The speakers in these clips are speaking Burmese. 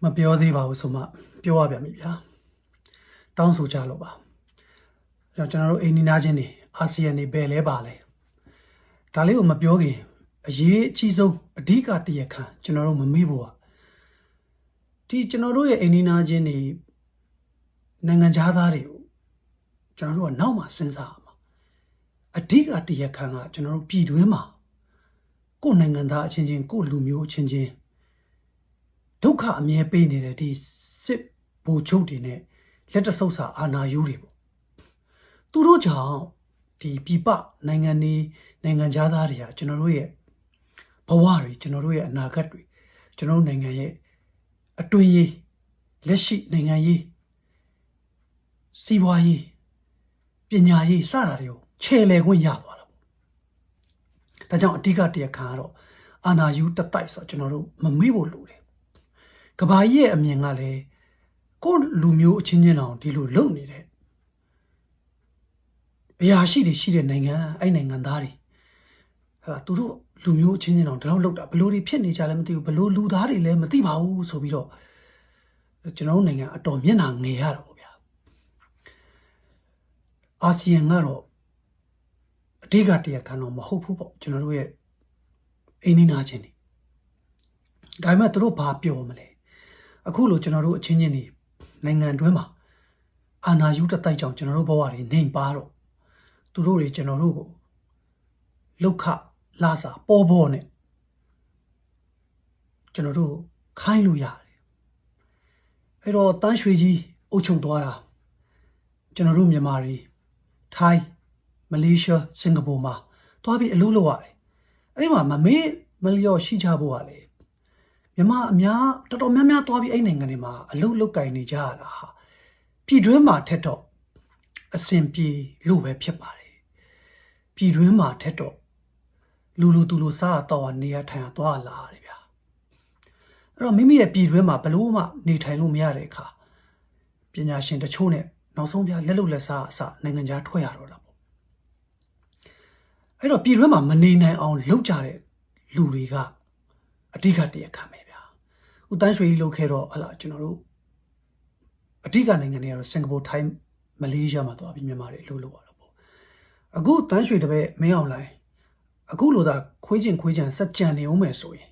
မပြောသေးပါဘူးဆိုမှပြောရပြန်ပြီဗျာတောင်းဆိုကြလို့ပါကျွန်တော်တို့အိန္ဒိနာချင်းတွေအာဆီယံတွေဘယ်လဲပါလဲဒါလေးကိုမပြောခင်အရေးအကြီးဆုံးအဓိကတရခံကျွန်တော်တို့မမေ့ဖို့ဒီကျွန်တော်တို့ရဲ့အိန္ဒိနာချင်းတွေနိုင်ငံသားတွေကိုကျွန်တော်တို့ကနောက်မှစဉ်းစားရမှာအဓိကတရခံကကျွန်တော်တို့ပြည်တွင်းမှာကိုယ်နိုင်ငံသားအချင်းချင်းကိုယ်လူမျိုးအချင်းချင်းဒုက္ခအမြဲပေးနေတဲ့ဒီစစ်ဗိုလ်ချုပ်တွေနဲ့လက်တဆုပ်စာအာဏာယူတွေပေါ့သူတို့ကြောင့်ဒီပြည်ပနိုင်ငံတွေနိုင်ငံသားတွေကကျွန်တော်တို့ရဲ့ဘဝတွေကျွန်တော်တို့ရဲ့အနာဂတ်တွေကျွန်တော်တို့နိုင်ငံရဲ့အတွင်းရေးလက်ရှိနိုင်ငံရေးစီးပွားရေးပညာရေးစတာတွေကိုခြေလှယ်ခွင့်ရသွားတာပေါ့ဒါကြောင့်အဓိကတရားခံကတော့အာဏာယူတတိုက်ဆိုတော့ကျွန်တော်တို့မမေ့ဖို့လိုတယ်ကဘာကြီးရဲ့အမြင်ကလည်းကိုလူမျိုးအချင်းချင်းတောင်ဒီလိုလုံနေတဲ့အရာရှိတွေရှိတဲ့နိုင်ငံအဲ့နိုင်ငံသားတွေသူတို့လူမျိုးအချင်းချင်းတောင်ဒီလောက်လောက်တာဘလို့တွေဖြစ်နေကြလဲမသိဘူးဘလို့လူသားတွေလည်းမသိပါဘူးဆိုပြီးတော့ကျွန်တော်တို့နိုင်ငံအတော်မျက်နှာငယ်ရတာပေါ့ဗျာအာဆီယံကတော့အဓိကတရားခံတော့မဟုတ်ဘူးပေါ့ကျွန်တော်တို့ရဲ့အိန္ဒိနာချင်းတွေဒါပေမဲ့သူတို့ဘာပြောမလဲအခုလိုကျွန်တော်တို့အချင်းချင်းတွေနိုင်ငံတွင်းမှာအာဏာယူတတိုက်ကြောင့်ကျွန်တော်တို့ဘဝတွေနှိမ်ပါတော့သူတို့တွေကျွန်တော်တို့ကိုလောက်ခလာစာပေါ်နဲ့ကျွန်တော်တို့ခိုင်းလို့ရတယ်အဲ့တော့တန်းရွှေကြီးအုပ်ချုပ်သွားတာကျွန်တော်တို့မြန်မာတွေထိုင်းမလေးရှားစင်ကာပူမှာသွားပြီးအလုပ်လုပ်ရတယ်အဲ့ဒီမှာမမေ့မလျော့ရှိကြဖို့ကလေမြန်မာအများတော်တော်များများသွားပြီးအဲ့နိုင်ငံတွေမှာအလုပ်လုပ်ကင်နေကြရတာဟာပြည်တွင်းမှာထက်တော့အဆင်ပြေလို့ပဲဖြစ်ပါတယ်ပြည်တွင်းမှာထက်တော့လူသူလူစားတော့နေရထိုင်ရသွားလာရတယ်ဗျာအဲ့တော့မိမိရဲ့ပြည်တွင်းမှာဘလို့မှနေထိုင်လို့မရတဲ့အခါပညာရှင်တချို့နဲ့နောက်ဆုံးပြလက်လုလက်စားအစနိုင်ငံခြားထွက်ရတော့တာပေါ့အဲ့တော့ပြည်တွင်းမှာမနေနိုင်အောင်လုပ်ကြတဲ့လူတွေကအဓိကတရားခံပဲဗျာဦးတန်းရွှေကြီးလုပ်ခဲ့တော့ဟလာကျွန်တော်တို့အဓိကနိုင်ငံတွေကတော့စင်ကာပူထိုင်းမလေးရှားမှာသွားပြီးမြန်မာတွေအလုပ်လုပ်ရတော့ပေါ့အခုတန်းရွှေတပည့်မင်းအောင်လိုင်းအခုလိုသာခွေးကျင်စက်ကြံနေအောင်မယ်ဆိုရင်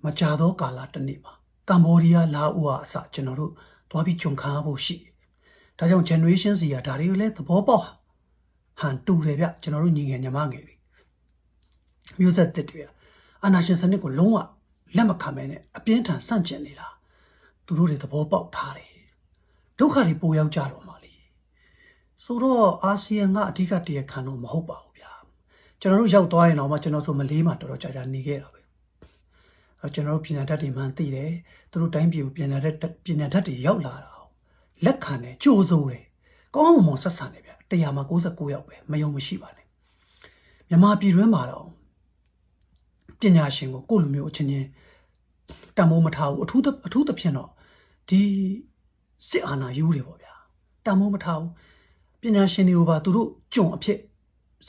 မကြတော့ကာလတစ်နေ့မှာကမ္ဘောဒီးယားလာအိုအစကျွန်တော်တို့သွားပြီးကြုံခါဖို့ရှိတယ်ဒါကြောင့် generation စီကဒါတွေကိုလည်းသဘောပေါက်ဟန်တူတယ်ဗျကျွန်တော်တို့ညီငယ်ညီမငယ်တွေမျိုးဆက်တစ်တွေအာနာရှင်စနစ်ကိုလုံးဝလက်မခံမဲနဲ့အပြင်းထန်ဆန့်ကျင်နေတာသူတို့တွေသဘောပေါက်ထားတယ်ဒုက္ခတွေပိုရောက်ကြတော့မှလေဆိုတော့အာဆီယံကအဓိကတရားခံတော့မဟုတ်ပါဘူးဗျာကျွန်တော်တို့ရောက်သွားရင်တော့မှကျွန်တော်ဆိုမလေးမှာတော်တော်ကြာနေခဲ့တာပဲအဲကျွန်တော်တို့ပြည်နယ်ဓာတ်တွေမှန်သိတယ်သူတို့တိုင်းပြည်ကိုပြည်နယ်ဓာတ်တွေရောက်လာတာလက်ခံတယ်ကြိုးစိုးတယ်ကောင်းမွန်ဆက်ဆံတယ်ဗျ100မှာ69ယောက်ပဲမယုံမရှိပါနဲ့မြန်မာပြည်တွင်းမှာတော့ပညာရှင်ကိုလူမျိုးအချင်းချင်းတန်မိုးမထားဘူးအထူးသဖြင့်တော့ဒီစစ်အာဏာယူတွေပေါ့ဗျာတန်မိုးမထားဘူးပညာရှင်တွေကိုပါသူတို့ကြုံအဖြစ်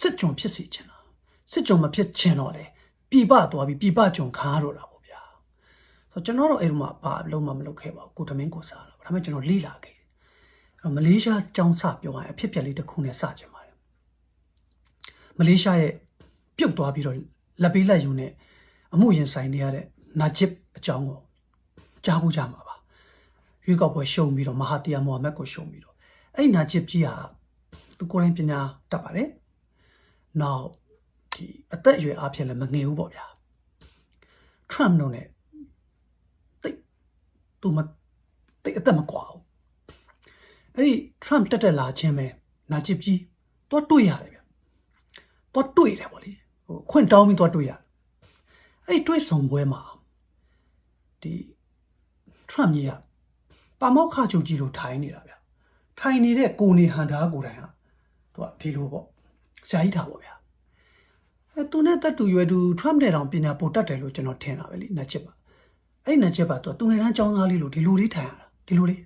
စစ်ကြုံဖြစ်စေချင်တာစစ်ကြုံမဖြစ်ချင်တော့လေပြည်ပသွားပြီးပြည်ပကြုံခါတော့တာပေါ့ဗျာဆိုကျွန်တော်တို့အဲ့ဒီမှာဘာလုံးမလုပ်ခဲ့ပါဘူးကိုတမင်းကိုစားတာဒါပေမဲ့ကျွန်တော်လေ့လာခဲ့တယ်မလေးရှားကျောင်းစပြောရရင်အဖြစ်ပြက်လေးတစ်ခုနဲ့စကြင်ပါတယ်မလေးရှားရဲ့ပြုတ်သွားပြီးတော့လက်ပေးလက်ယူနဲ့အမှုရင်ဆိုင်နေရတဲ့နာဂျစ်အကြောင်းကိုကြားဖို့ကြမှာပါရွေးကောက်ပွဲရှုံပြီးတော့မဟာတီယာမိုဟာမက်ကိုရှုံပြီးတော့အဲ့နာဂျစ်ကြီးဟာသူကိုယ်တိုင်ပညာတတ်ပါတယ်နောက်ဒီအသက်အရွယ်အဖြစ်လည်းမငယ်ဘူးပေါ့ဗျာထရမ့်တို့ ਨੇ သူမတိတ်အသက်မကွာဘူးအဲ့ဒီထရမ့်တက်လာခြင်းပဲနာဂျစ်ကြီးတော့တွေ့ရတယ်ဗျတော့တွေ့တယ်ပေါ့လေဟိုခွင့်တောင်းပြီးတော့တွေ့ရတယ်အဲ့တွေ့ဆုံပွဲမှာဒီထရမ့်ကြီးကပါမောက်ခချုပ်ကြီးလို့ထိုင်နေတာဗျထိုင်နေတဲ့ကိုနေဟန်တာကိုတိုင်ဟာသူကဒီလိုပေါ့ဆရာကြီးထားပေါ့ဗျာအဲသူနဲ့တက်တူရွယ်သူထရမ့်တဲ့တောင်ပညာပို့တတ်တယ်လို့ကျွန်တော်ထင်တာပဲလေနာချစ်ပါအဲ့နာချစ်ပါသူငယ်တန်းចောင်းသားလေးလို့ဒီလိုလေးထိုင်ရတာဒီလိုလေး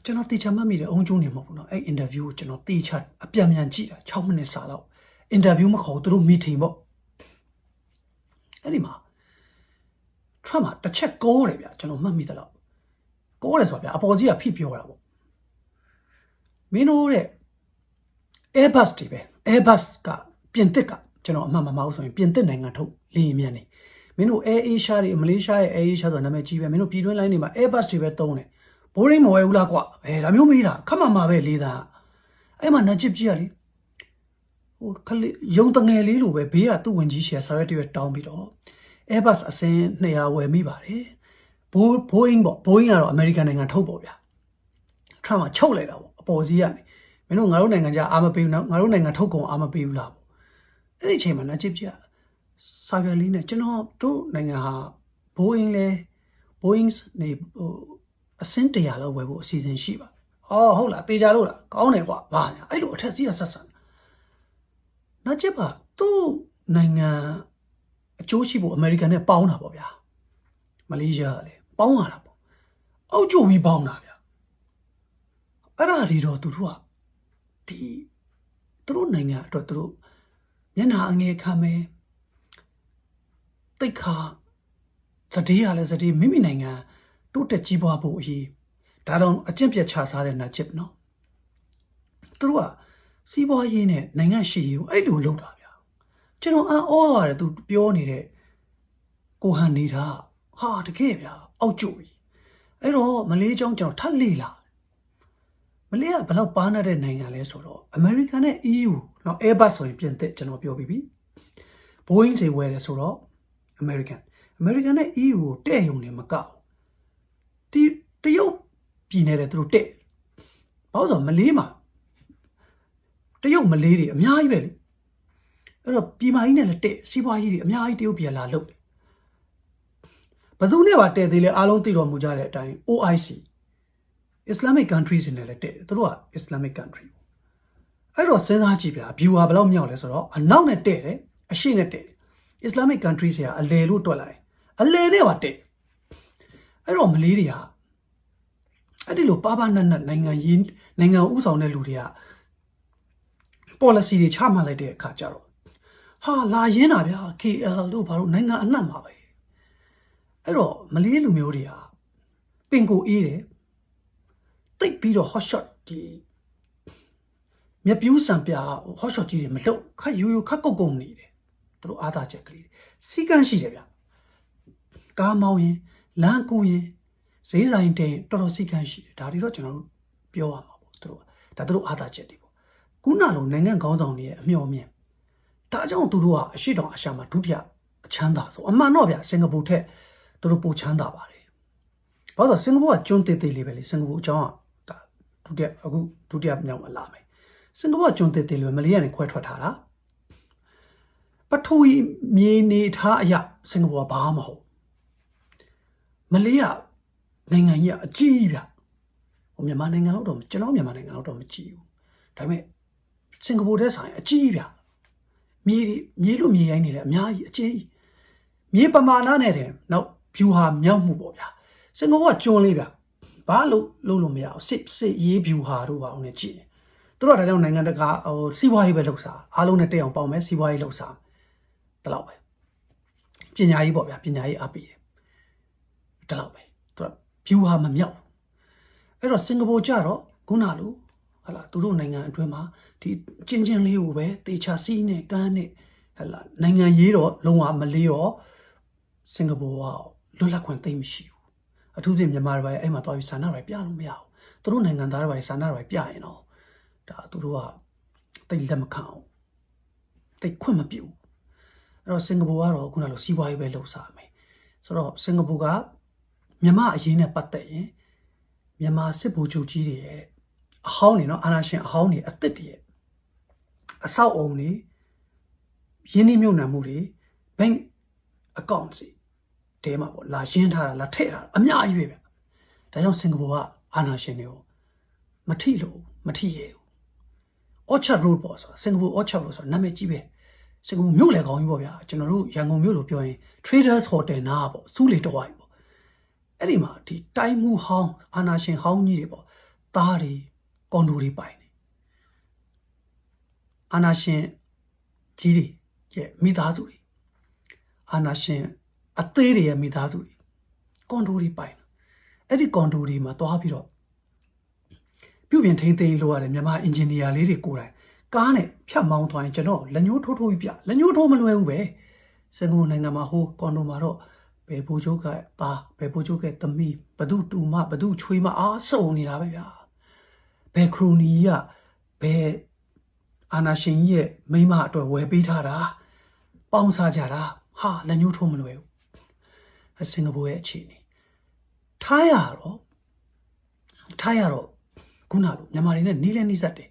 ကျွန်တော်တေချာမှတ်မိတယ်အုံကျုံနေမဟုတ်ဘူးနော်အဲ့အင်တာဗျူးကိုကျွန်တော်တေချာအပြန်ပြန်ကြည့်တာ6မိနစ်စာလောက်အင်တာဗျူးမခေါ်သူတို့မီတင်ပေါ့အဲ့ဒီမှာ Trump 嘛，တစ်ချက်高တယ်ဗျကျွန်တော်မှတ်မိသလောက်高တယ်ဆိုတာဗျအပေါ်စီကဖိပြောတာပေါ့မင်းတို့တဲ့ Airbus တွေပဲ Airbus ကပြင်သစ်ကကျွန်တော်အမှန်မဟုတ်ဆိုရင်ပြင်သစ်နိုင်ငံထုတ်လေယာဉ်မြန်နေမင်းတို့ Air Asia တွေမလေးရှားရဲ့ Air Asia ဆိုတာနာမည်ကြီးပဲမင်းတို့ပြည်တွင်း line တွေမှာ Airbus တွေပဲသုံးတယ် Boeing မဝယ်ဘူးလားကွာဒါမျိုးမေးတာခက်မှမှာပဲလေးသားအဲ့မှာနစ်ချစ်ကြီးရလေဟိုခလေးရုံတငယ်လေးလိုပဲဘေးကသူ့ဝင်ကြီးရှယ်ဆာရက်တွေတောင်းပြီးတော့ Airbus အစင်း200ဝယ်မိပါတယ်Boeing ပေါ့ Boeing ကတော့ American နိုင်ငံထုတ်ပေါ့ဗျာ Trump ကချုပ်လိုက်တာပေါ့အပေါ်စီးကနေမင်းတို့ငါတို့နိုင်ငံကြအာမပေးဘူးနော်ငါတို့နိုင်ငံထုတ်ကုန်အာမပေးဘူးလားပေါ့အဲ့ဒီအချိန်မှာနစ်ချစ်ကြီးစာရွက်လေးနဲ့ကျွန်တော်တို့နိုင်ငံဟာ Boeing လဲ Boeing နေဟိုအစင်း100လောက်ဝယ်ဖို့အစီအစဉ်ရှိပါဟုတ်လားတေချာလို့လားကောင်းတယ်ကွာဘာညာအဲ့လိုအထက်စီးကဆက်ဆံနစ်ချစ်ပါသူ့နိုင်ငံအကျိုးရှိဖို့အမေရိကန်နဲ့ပေါင်းတာပေါ့ဗျာမလေးရှားလေပေါင်းရတာပေါ့အောက်ကျပြီးပေါင်းတာဗျာအဲ့ဒါဒီတော့သူတို့ကဒီသူတို့နိုင်ငံအတွက်သူတို့မျက်နှာအငယ်ခံမယ်တိတ်ခါစတေးရလဲစတေးမိမိနိုင်ငံတိုးတက်ကြီးပွားဖို့အရေးဒါတော့အကျင့်ပြတ်ချစားတဲ့နာချစ်နော်သူတို့ကစီးပွားရေးနဲ့နိုင်ငံရှိရေးကိုအဲ့လိုလုပ်တာဗျာကျွန်တော်အော်ရတယ်သူပြောနေတဲ့ကိုဟန်နေတာဟာတကယ်ဗျာအောက်ကျပြီအဲ့တော့မလေးကျောင်းကျွန်တော်ထပ်လေ့လာမလေးကဘယ်လောက်ပါနေတဲ့နိုင်ငံလဲဆိုတော့ American နဲ့ EU နော် Airbus ဆိုရင်ပြင်သစ်ကျွန်တော်ပြောပြီးပြီ Boeing တွေဝယ်တယ်ဆိုတော့ American နဲ့ EU ကိုတဲ့ယုံနေမကောက်ဒီတရုတ်ပြည်နယ်တဲ့သူတို့တဲ့ဘာလို့ဆိုမလေးမှာတရုတ်မလေးတွေအများကြီးပဲလေအဲ့တော့ပြည်မကြီးနဲ့လည်းတဲ့စီးပွားရေးတွေအများကြီးတရုတ်ပြည်လာလုပ်တယ်ဘယ်သူနဲ့ပါတဲ့သေးလဲအားလုံးသိတော်မူကြတဲ့အတိုင်း OIC Islamic countries နဲ့လည်းတဲ့သူတို့က Islamic country အဲ့တော့စဉ်းစားကြည့်ဗျာ view ဟာဘယ်လောက်မြောက်လဲဆိုတော့အနောက်နဲ့တဲ့တယ်အရှေ့နဲ့တဲ့ Islamic countries တွေကအလယ်လို့တွက်လိုက်အလယ်နဲ့ပါတဲ့အဲ့တော့မလေးတွေကအဲ့ဒီလိုပါပါနတ်နတ်နိုင်ငံဥဆောင်တဲ့လူတွေက policy တွေချမှတ်လိုက်တဲ့အခါကျတော့ဟာလာရင်းတာဗျာ KL တို့ဘာလို့နိုင်ငံအနှံ့မှာပဲအဲ့တော့မလေးလူမျိုးတွေကပင်ကိုအေးတယ်တိတ်ပြီးတော့ hot shot ဒီမြပြူးစံပြ hot shot ကြီးတွေမလုပ်ခက်ယူခက်ကုတ်ကုတ်နေတယ်သူတို့အားသာချက်ကလေးစီကန်းရှိတယ်ဗျကားမောင်းရင်လမ်းကူးရင်ဈေးဆိုင်တင်တော်တော်စီကန်းရှိတယ်ဒါတွေတော့ကျွန်တော်တို့ပြောရမှာပေါ့သူတို့ဒါသူတို့အားသာချက်တွေပေါ့ခုနလိုနိုင်ငံခေါင်းဆောင်တွေရဲ့အမျှော်မြင်ဒါကြောင့်သူတို့ကအရှိတောင်အရှာမှာဒုတိယအချမ်းသာဆိုအမှန်တော့ဗျစင်ကာပူထက်သူတို့ပိုချမ်းသာပါတယ်ဘာလို့စင်ကာပူကကျွန်းသေးသေးလေးပဲလေစင်ကာပူအကြောင်းကဒါဒုတိယမြောက်မှာလာမယ်စင်ကာပူကကျွန်းသေးသေးလေးပဲမလေးကနေခွဲထွက်ထားတာပထဝီမြေနေထားအရာစင်ကာပူကဘာမှမဟုတ်မလေးကနိုင်ငံကြီးကအကြီးဗျဟိုမြန်မာနိုင်ငံတော့ကျွန်တော်မြန်မာနိုင်ငံတော့မကြည့်ဘူးဒါပေမဲ့စင်ကာပူတဲ့ဆိုင်အကြီးဗျမြေလို့မြေရိုင်းနေလေအများကြီးအကြီးမြေပမာဏနဲ့တဲ့နောက် view ဟာမြောက်မှုပေါ့ဗျာစင်ကာပူကကျွန်းလေးဗျဘာလို့မရအောင်စစ်ရေး view ဟာတို့ပါအောင်နဲ့ကြည့်သူတို့ကဒါကြောင့်နိုင်ငံတကာဟိုစီးပွားရေးပဲလှုပ်စားအားလုံးနဲ့တက်အောင်ပေါင်းမယ်စီးပွားရေးလှုပ်စားတလောက်ပဲပညာရေးပေါ့ဗျာပညာရေးအားပေးတယ်တလောက်ပဲသူက view ဟာမမြောက်အဲ့တော့စင်ကာပူကြတော့ခုနလိုဟာလာသူတို့နိုင်ငံအတွင်းမှာဒီချင်းလေးကိုပဲတေချာစီးနဲ့ကန်းနဲ့ဟာလာနိုင်ငံရေးတော့လုံးဝမလေးရောစင်ကာပူကလွတ်လပ်ခွင့်သိမ်းမရှိဘူးအထူးသဖြင့်မြန်မာတွေအဲ့မှာသွားပြီးဆန္ဒတွေပြလို့မရဘူးသူတို့နိုင်ငံသားတွေဆန္ဒတွေပြရင်တော့ဒါသူတို့ကတိတ်လက်မခံအောင်တိတ်ခွင့်မပြုဘူးအဲ့တော့စင်ကာပူကတော့ခုနလိုစီးပွားရေးပဲလှုပ်ရှားမယ်ဆိုတော့စင်ကာပူကမြန်မာအရေးနဲ့ပတ်သက်ရင်မြန်မာစစ်ဗိုလ်ချုပ်ကြီးတွေရဲ့အဟောင်းနေနော်အာဏာရှင်အဟောင်းနေအစ်စ်တွေရဲ့အဆောက်အုံတွေရင်းနှီးမြှုပ်နှံမှုတွေ bank account တွေတဲမှာပေါ့လာရှင်းထားတာလာထည့်ထားတာအများကြီးပဲဗျဒါကြောင့်စင်ကာပူကအာဏာရှင်တွေကိုမထိရဲဘူး Orchard Road ပေါ့ဆိုစင်ကာပူ Orchard Road ဆိုနာမည်ကြီးပဲစင်ကာပူမြို့လေကောင်းကြီးပေါ့ဗျာကျွန်တော်တို့ရန်ကုန်မြို့လို့ပြောရင် Traders Hotel နားပေါ့စူးလေတဝိုက်ပေါ့အဲ့ဒီမှာဒီတိုင်းမှုဟောင်းအာဏာရှင်ဟောင်းကြီးတွေပေါ့သားတွေကွန်ဒိုတွေပိုင်နေအာဏာရှင်ကြီးတွေရဲ့မိသားစုတွေအာဏာရှင် a theory of Midazuri. Condori pine. Eddie Condori Matoapiro. Pubian tainting lower and Yama engineer lady Kura. Garnet, Pia Mountain, Jano, Lanyo Totopia, Lanyo Toman way. Sengo Nangamaho, Condomaro, Bebujoka, Bebujoka, the me, Badu Tuma, Badu Chwima, ah, so near. Be Crunia, Be Anashin, Mima to Webitara, Bounsajara, ha, Lanyo Toman. A Singapore chini. Tayaro Kunalu, Yamarine, Nilan is that day.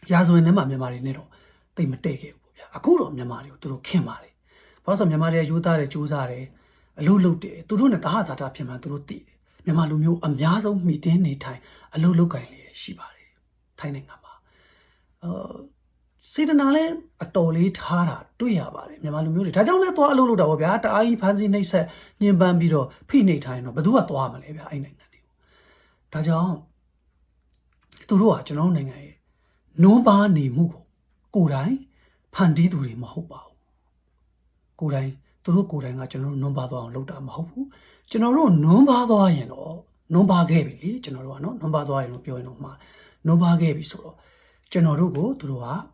Yazo and Nema Yamarinero, they may take it. A kuro Yamari to Kimari. Possum Yamaria Yutare Chuzare, a lulute, to run at the heart at Apima to Ruti. Yamalumu, a Yazo meeting any time, a lulukai, Shibari, Tiny Gama. Sidanale, a tolly Tara, do Yabari, Yamalu. I don't let to Alulu, Beata, I Panzi Nasa, Nimbambiro, Pinate, but do a to Amale, I know. Taja Turua, Janone, no bar ni mugo, Kurai, Pandiduri Mahoba. Kurai, Turu Kuranga, General Nombado and Lota Mahobu, General Nombado, no bar gabi, General, no Nombado, no Pionoma, no bar gabi solo. General Turua.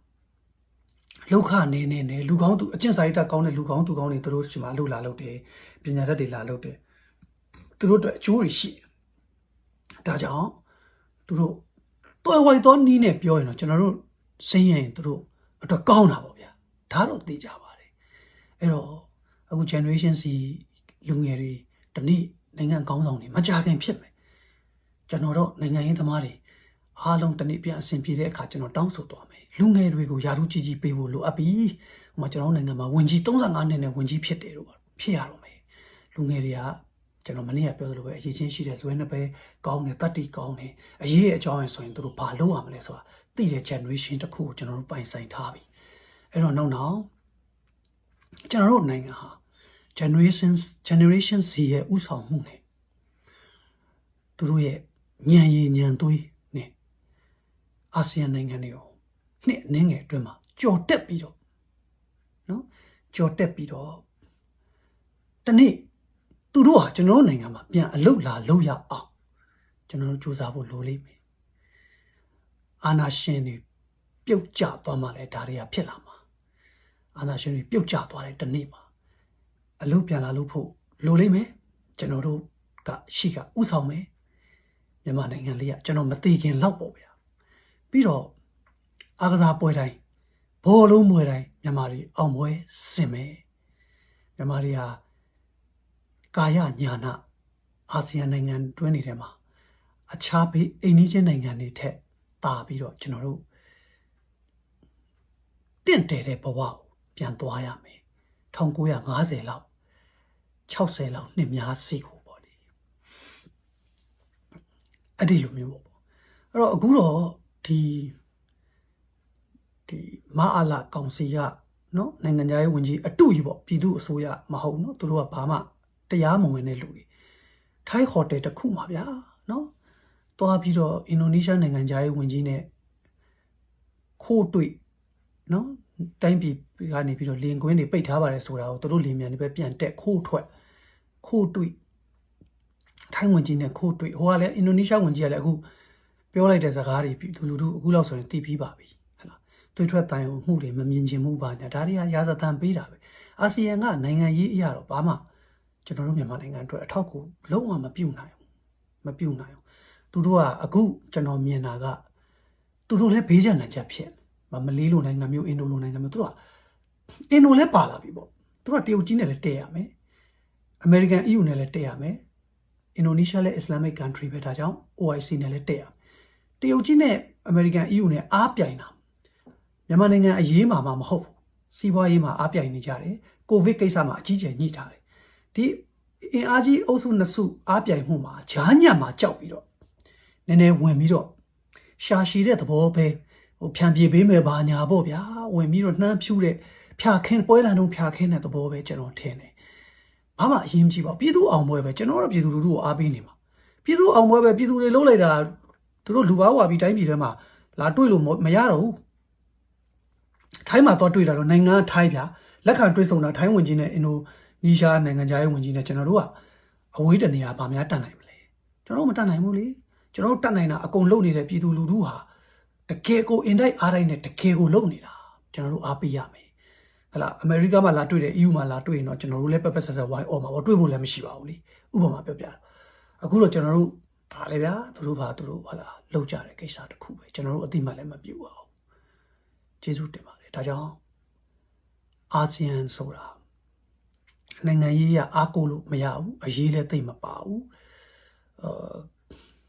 Luca ne, Lugon to Chinsaita County, Lugon to Goni, Turushima, Lula Lote, Pinata de la Lote. Turu Jury she. Taja, Turu. To I don't need a pure general saying through at a gown of ya. Taro de Javare. Ero, a good generation see Lungeri, the knee, Nangan Gong, Majagan Pip. Janoro, Nangan the Mari. Along the Nipia St. Peter Catchano down so to me. Lunga we go Yaruchi Pewu lo api, Macharon and Ma Winji Tongan and Winji Pietero, Piaro me. Lungeria, Generomania Pedro, he has went away, gone a 30 gone, a year joins so into Palo Amleso, the generation to cool General by Saint Harvey. I don't know now. General Nanga, generations see a Usam Mune. Turu Nyan Yan Dui. ASEAN Nanganio. Ninge Duma. Joe Depido. No? Joe Depido. The knee. Turua, General Nangama, Pian a Lula, Loya. General Josabo Loli me. Anna Sheni, Puja Tomale Daria Pilama. Anna Sheni Puja Toilet the Nima. A Lupiana Lupo, Loli me. General Got Shika Usame. Yamaning and Lia, General Matikin Lopobia. Piro Agaza Poirai, Polo Muerai, Yamari, Omwe, Sime, Yamaria Kaya Nyana, ASEAN and 20 Rema, a chappy, a Nijan and it, Tabiro, General. Didn't take a powwow, Piantoyame, Tonguya Mazela, Chausela, Nimia Siku body. Adilumu. Guru. The Maala Council, no, Nanganya Winji, a 2 year, Pidu Soya, Mahono, Turua Pama, the Yamo and Elui. Tai hot at a Kumabia, no? Toa Pido, Indonesia, Nanganja Winjine, Kotui, no? Time Pigani Pido Linguini, Petava Sura, Turulim and Pepian Tech, Kotui. Time Winjine, Kotui, while Indonesia Winjala who. Purely as a Gari to do who also TP Baby. To try time who they Minji Muba, Natalia Yazatan Bida. ASEAN, Nanga Yaro, Bama, General Manning and to a talk, low on Mapuna. To do a good General Mianaga. To do a pigeon and Japian, Mamalilu Nangamu in Lulunangamutua. In Ulepala people. To a Teogine Teame. American Unele Teame. Indonesia Islamic country Betajan, OIC Neletea. Teogine American Union Apiana. Yamananga a yema mamma ho. Siwa yema apia in Jare, go Vikasama, Gija Nitare. The Aji also Nasu Apia Huma, Chanyama Chaupido. Nene Wemido. Shashi the Bope, O Piambi Bime Banya Bobia, when Miro Nam Pure, Pia Ken Boila no Pia Ken at the Bobe General Tene. Mama him Jiva, Pidu Amwebe, General Pidu Abinima. Pidu Amwebe, Pidu Lola. To Luawa be time Pirama, La Tuilo Mayaro. Time I thought to it on Nanga Taibia, like a dress on a time when Gina, နီရှာနိုင်ငံခြားရေးဝန်ကြီးနဲ့ကျွန်တော်တို့ကအဝေးတနေရာဗာများတတ်နိုင်မလဲကျွန်တော်မတတ်နိုင်ဘူးလေကျွန်တော်တို့တတ်နိုင်တာအကုန်လုပ်နေတဲ့ပြည်သူလူထုဟာတကယ်ကိုအင်တိုက်အားတိုက်နဲ့တကယ်ကိုလုပ်နေတာကျွန်တော်တို့အားပေးရမယ်ဟလာအမေရိကမှာလာတွေ့တယ် EU မှာလာတွေ့ရင်တော့ကျွန်တော်တို့လည်းပက်ပက်ဆက်ဆက်ဝိုင်းအော်မှာပေါ့တွေ့ဖို့လည်းမရှိပါဘူးလေဥပမာပြောပြတာအခုတော့ကျွန်တော်တို့ဗာလေဗျာသူတို့ဟာလာလောက်ကြတဲ့ကိစ္စတစ်ခုပဲကျွန်တော်တို့အတိမတ်လည်းမပြူပါဘူးကျေးဇူးတင်ပါတယ်ဒါကြောင့်အာဆီယံဆိုတာနိုင်ငံရေးရအားကိုးလို့မရဘူးအရေးလည်းသိမ့်မပါဘူး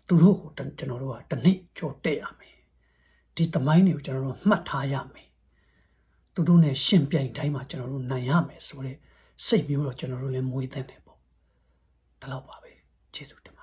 သူတို့ကိုကျွန်တော်တို့ကတစ်နှစ်ကြော်တက်ရမယ်ဒီသမိုင်းတွေကိုကျွန်တော်တို့မှတ်ထားရမယ်သူတို့နဲ့ရှင်ပြိုင်တိုင်းမှာကျွန်တော်တို့နိုင်ရမယ်ဆိုတဲ့စိတ်မျိုးတော့ကျွန်တော်တို့လည်းမွေးသင့်တယ်ပေါ့ဒါတော့ပါပဲကျေးဇူးတင်